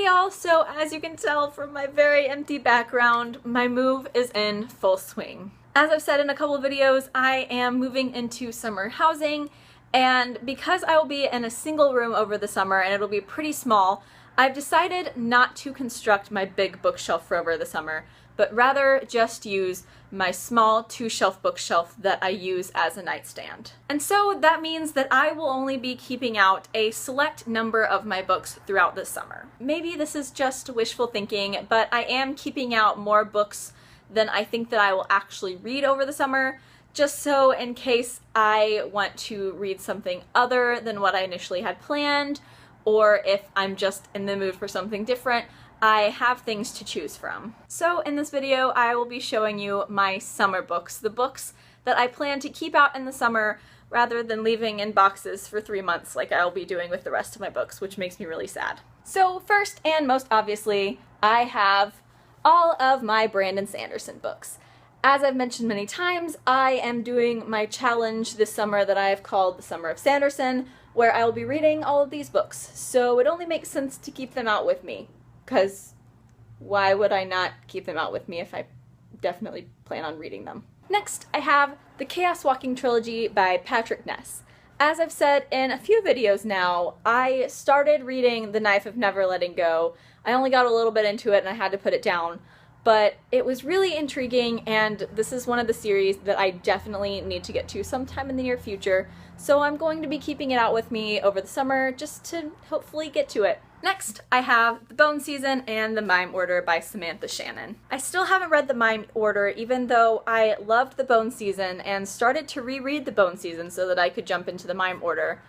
y'all, so as you can tell from my very empty background, my move is in full swing. As I've said in a couple of videos, I am moving into summer housing, and because I will be in a single room over the summer and it'll be pretty small, I've decided not to construct my big bookshelf for over the summer, but rather just use my small 2-shelf bookshelf that I use as a nightstand. And so that means that I will only be keeping out a select number of my books throughout the summer. Maybe this is just wishful thinking, but I am keeping out more books than I think that I will actually read over the summer, just so in case I want to read something other than what I initially had planned, or if I'm just in the mood for something different, I have things to choose from. So in this video, I will be showing you my summer books, the books that I plan to keep out in the summer rather than leaving in boxes for 3 months like I'll be doing with the rest of my books, which makes me really sad. So first and most obviously, I have all of my Brandon Sanderson books. As I've mentioned many times, I am doing my challenge this summer that I have called the Summer of Sanderson, where I will be reading all of these books, so it only makes sense to keep them out with me. Because why would I not keep them out with me if I definitely plan on reading them? Next, I have the Chaos Walking Trilogy by Patrick Ness. As I've said in a few videos now, I started reading The Knife of Never Letting Go. I only got a little bit into it and I had to put it down, but it was really intriguing, and this is one of the series that I definitely need to get to sometime in the near future, so I'm going to be keeping it out with me over the summer just to hopefully get to it. Next, I have The Bone Season and The Mime Order by Samantha Shannon. I still haven't read The Mime Order, even though I loved The Bone Season and started to reread The Bone Season so that I could jump into The Mime Order.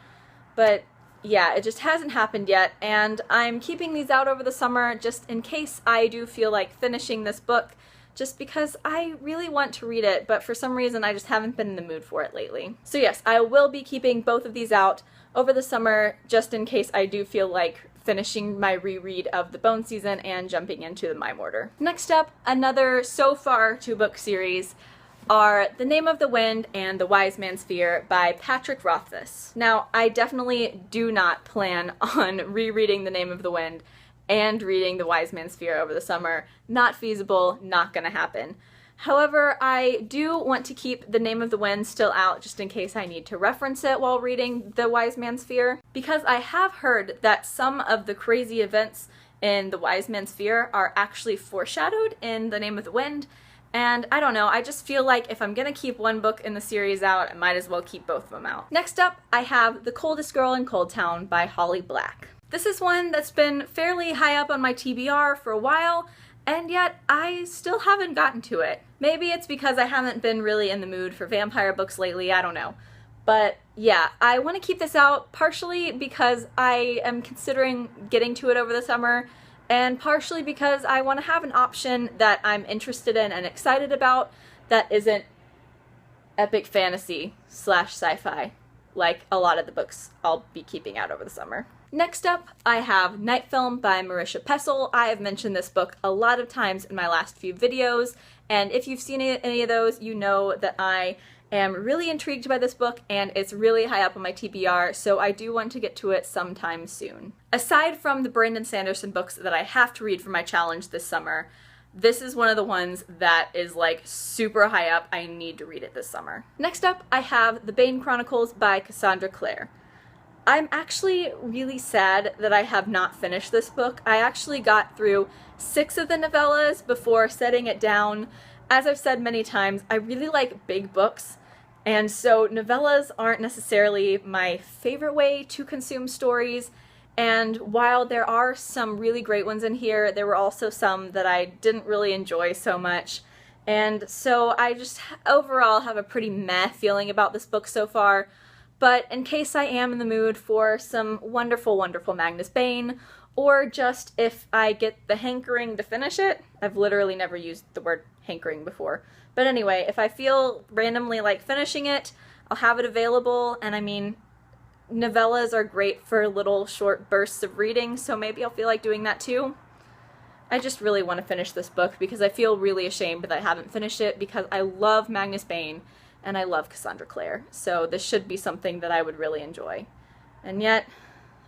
But yeah, it just hasn't happened yet, and I'm keeping these out over the summer just in case I do feel like finishing this book, just because I really want to read it, but for some reason I just haven't been in the mood for it lately. So yes, I will be keeping both of these out over the summer just in case I do feel like finishing my reread of The Bone Season and jumping into The Mime Order. Next up, another so far 2-book series are The Name of the Wind and The Wise Man's Fear by Patrick Rothfuss. Now, I definitely do not plan on rereading The Name of the Wind and reading The Wise Man's Fear over the summer. Not feasible, not gonna happen. However, I do want to keep The Name of the Wind still out just in case I need to reference it while reading The Wise Man's Fear, because I have heard that some of the crazy events in The Wise Man's Fear are actually foreshadowed in The Name of the Wind, and I don't know, I just feel like if I'm gonna keep one book in the series out, I might as well keep both of them out. Next up, I have The Coldest Girl in Cold Town by Holly Black. This is one that's been fairly high up on my TBR for a while, and yet I still haven't gotten to it. Maybe it's because I haven't been really in the mood for vampire books lately, I don't know. But yeah, I want to keep this out partially because I am considering getting to it over the summer, and partially because I want to have an option that I'm interested in and excited about that isn't epic fantasy / sci-fi like a lot of the books I'll be keeping out over the summer. Next up, I have Night Film by Marisha Pessl. I have mentioned this book a lot of times in my last few videos, and if you've seen any of those, you know that I am really intrigued by this book, and it's really high up on my TBR, so I do want to get to it sometime soon. Aside from the Brandon Sanderson books that I have to read for my challenge this summer, this is one of the ones that is like super high up. I need to read it this summer. Next up, I have The Bane Chronicles by Cassandra Clare. I'm actually really sad that I have not finished this book. I actually got through 6 of the novellas before setting it down. As I've said many times, I really like big books, and so novellas aren't necessarily my favorite way to consume stories, and while there are some really great ones in here, there were also some that I didn't really enjoy so much, and so I just overall have a pretty meh feeling about this book so far. But in case I am in the mood for some wonderful, wonderful Magnus Bane, or just if I get the hankering to finish it, I've literally never used the word hankering before, but anyway, if I feel randomly like finishing it, I'll have it available, and I mean, novellas are great for little short bursts of reading, so maybe I'll feel like doing that too. I just really want to finish this book because I feel really ashamed that I haven't finished it because I love Magnus Bane, and I love Cassandra Clare, so this should be something that I would really enjoy. And yet,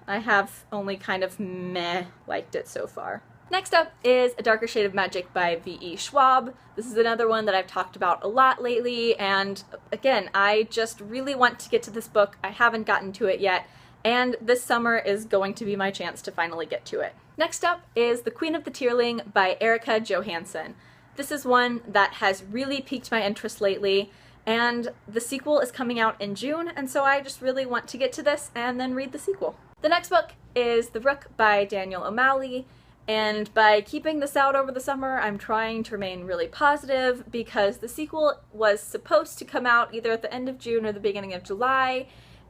I have only kind of meh liked it so far. Next up is A Darker Shade of Magic by V.E. Schwab. This is another one that I've talked about a lot lately, and again, I just really want to get to this book. I haven't gotten to it yet, and this summer is going to be my chance to finally get to it. Next up is The Queen of the Tearling by Erica Johansson. This is one that has really piqued my interest lately, and the sequel is coming out in June, and so I just really want to get to this and then read the sequel. The next book is The Rook by Daniel O'Malley. And by keeping this out over the summer, I'm trying to remain really positive because the sequel was supposed to come out either at the end of June or the beginning of July,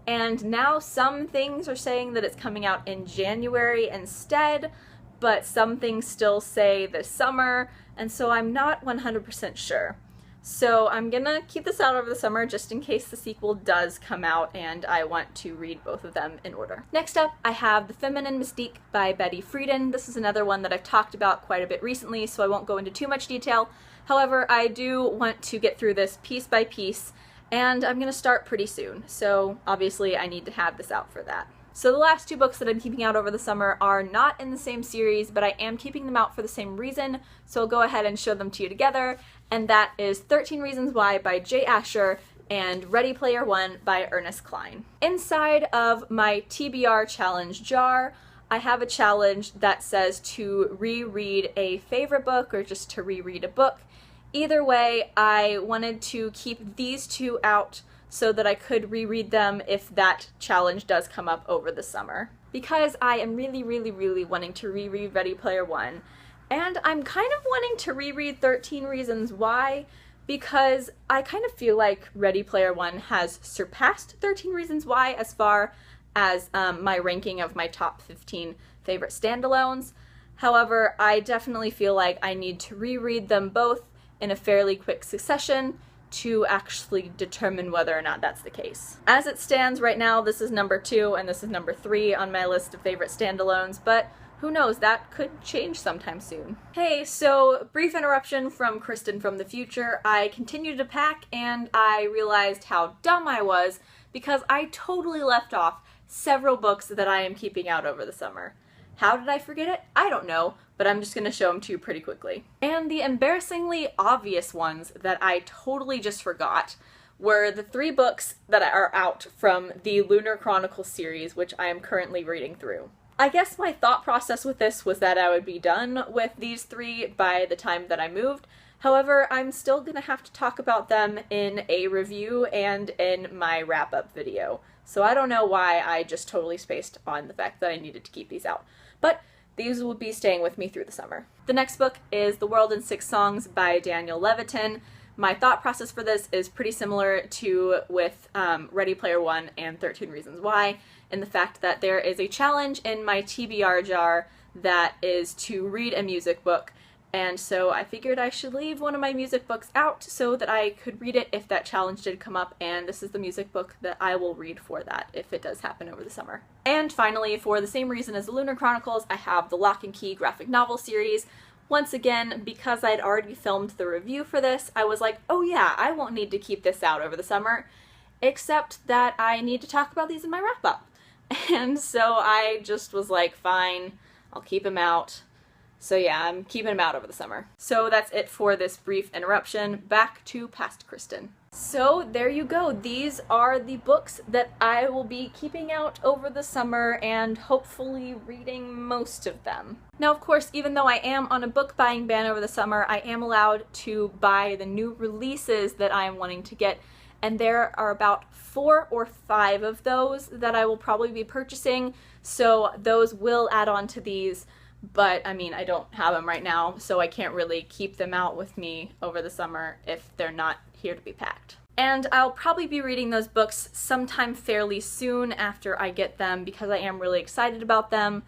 and now some things are saying that it's coming out in January instead, but some things still say this summer, and so I'm not 100% sure. So I'm gonna keep this out over the summer just in case the sequel does come out and I want to read both of them in order. Next up, I have The Feminine Mystique by Betty Friedan. This is another one that I've talked about quite a bit recently, so I won't go into too much detail. However, I do want to get through this piece by piece, and I'm gonna start pretty soon, so obviously I need to have this out for that. So the last two books that I'm keeping out over the summer are not in the same series, but I am keeping them out for the same reason, so I'll go ahead and show them to you together, and that is 13 Reasons Why by Jay Asher and Ready Player One by Ernest Cline. Inside of my TBR challenge jar, I have a challenge that says to reread a favorite book or just to reread a book. Either way, I wanted to keep these two out so that I could reread them if that challenge does come up over the summer. Because I am really wanting to reread Ready Player One, and I'm kind of wanting to reread 13 Reasons Why, because I kind of feel like Ready Player One has surpassed 13 Reasons Why as far as my ranking of my top 15 favorite standalones. However, I definitely feel like I need to reread them both in a fairly quick succession to actually determine whether or not that's the case. As it stands right now, this is number 2 and this is number 3 on my list of favorite standalones, but who knows, that could change sometime soon. Hey, so brief interruption from Kristen from the future. I continued to pack and I realized how dumb I was because I totally left off several books that I am keeping out over the summer. How did I forget it? I don't know, but I'm just gonna show them to you pretty quickly. And the embarrassingly obvious ones that I totally just forgot were the 3 books that are out from the Lunar Chronicles series, which I am currently reading through. I guess my thought process with this was that I would be done with these 3 by the time that I moved. However, I'm still gonna have to talk about them in a review and in my wrap-up video. So I don't know why I just totally spaced on the fact that I needed to keep these out. But these will be staying with me through the summer. The next book is The World in 6 Songs by Daniel Levitin. My thought process for this is pretty similar to with Ready Player One and 13 Reasons Why, in the fact that there is a challenge in my TBR jar that is to read a music book, and so I figured I should leave one of my music books out so that I could read it if that challenge did come up, and this is the music book that I will read for that if it does happen over the summer. And finally, for the same reason as the Lunar Chronicles, I have the Lock and Key graphic novel series. Once again, because I'd already filmed the review for this, I was like, oh yeah, I won't need to keep this out over the summer, except that I need to talk about these in my wrap-up. And so I just was like, fine, I'll keep them out. So yeah, I'm keeping them out over the summer. So that's it for this brief interruption. Back to past Kristen. So there you go. These are the books that I will be keeping out over the summer and hopefully reading most of them. Now, of course, even though I am on a book buying ban over the summer, I am allowed to buy the new releases that I am wanting to get, and there are about 4 or 5 of those that I will probably be purchasing, so those will add on to these. But I mean, I don't have them right now, so I can't really keep them out with me over the summer if they're not here to be packed. And I'll probably be reading those books sometime fairly soon after I get them because I am really excited about them.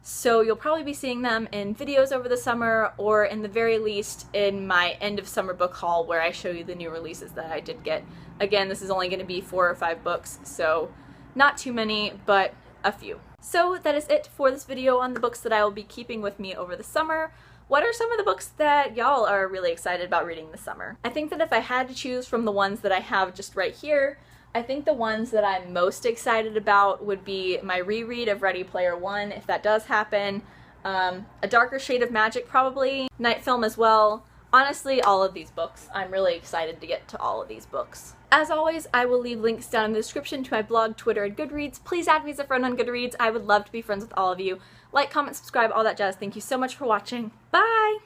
So you'll probably be seeing them in videos over the summer, or in the very least in my end of summer book haul where I show you the new releases that I did get. Again, this is only going to be 4 or 5 books, so not too many, but a few. So that is it for this video on the books that I will be keeping with me over the summer. What are some of the books that y'all are really excited about reading this summer? I think that if I had to choose from the ones that I have just right here, I think the ones that I'm most excited about would be my reread of Ready Player One, if that does happen, A Darker Shade of Magic probably, Night Film as well. Honestly, all of these books. I'm really excited to get to all of these books. As always, I will leave links down in the description to my blog, Twitter, and Goodreads. Please add me as a friend on Goodreads. I would love to be friends with all of you. Like, comment, subscribe, all that jazz. Thank you so much for watching. Bye!